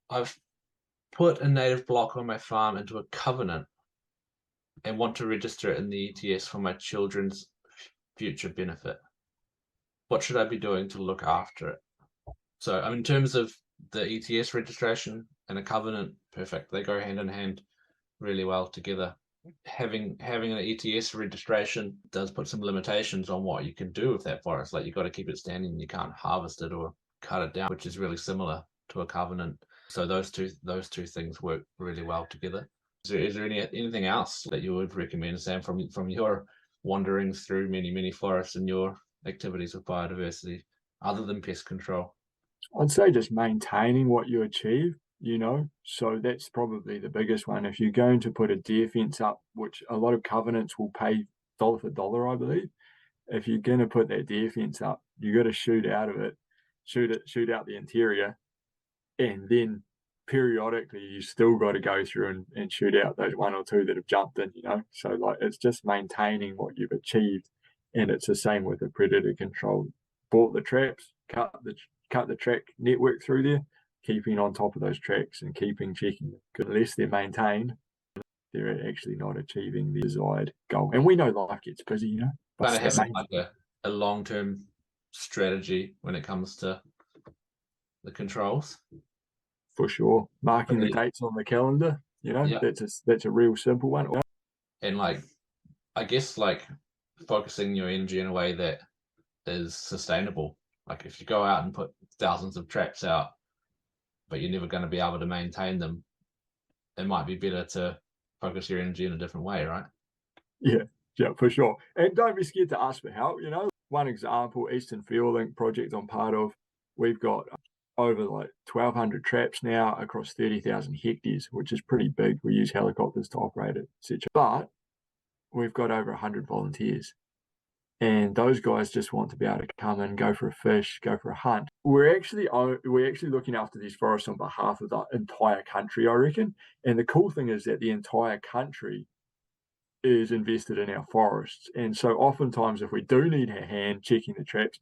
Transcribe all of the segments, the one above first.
I've put a native block on my farm into a covenant and want to register it in the ETS for my children's future benefit. What should I be doing to look after it? So, in terms of the ETS registration and a covenant, perfect. They go hand in hand really well together. Having an ETS registration does put some limitations on what you can do with that forest. Like you got to keep it standing, you can't harvest it or cut it down, which is really similar to a covenant. So those two things work really well together. Is there anything else that you would recommend, Sam, from your wanderings through many forests and your activities with biodiversity, other than pest control? I'd say just maintaining what you achieve, so that's probably the biggest one. If you're going to put a deer fence up, which a lot of covenants will pay dollar for dollar, I believe, if you're going to put that deer fence up, you got to shoot out of it, shoot out the interior, and then periodically you still got to go through and shoot out those one or two that have jumped in. So like it's just maintaining what you've achieved, and it's the same with the predator control. Bought the traps, cut the track network through there, keeping on top of those tracks and keeping checking them. Because unless they're maintained, they're actually not achieving the desired goal. And we know life gets busy, Kind but of that having makes like a long-term strategy when it comes to the controls. for sure marking the Okay. dates on the calendar. Yeah, That's a real simple one. and like I guess like focusing your energy in a way that is sustainable. Like if you go out and put thousands of traps out, but you're never going to be able to maintain them, it might be better to focus your energy in a different way, right? Yeah, yeah, for sure. And don't be scared to ask for help. One example, Eastern Field Link project I'm part of, we've got over like 1,200 traps now across 30,000 hectares, which is pretty big. We use helicopters to operate it, etc. But we've got over 100 volunteers. And those guys just want to be able to come and go for a fish, go for a hunt. We're actually looking after these forests on behalf of the entire country, I reckon. And the cool thing is that the entire country is invested in our forests. And so oftentimes if we do need a hand checking the traps,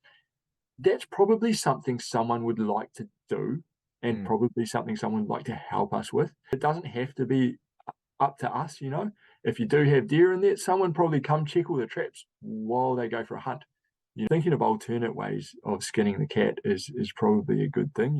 that's probably something someone would like to do and Mm. probably something someone would like to help us with. It doesn't have to be up to us. If you do have deer in there, someone probably come check all the traps while they go for a hunt. Thinking of alternate ways of skinning the cat is probably a good thing.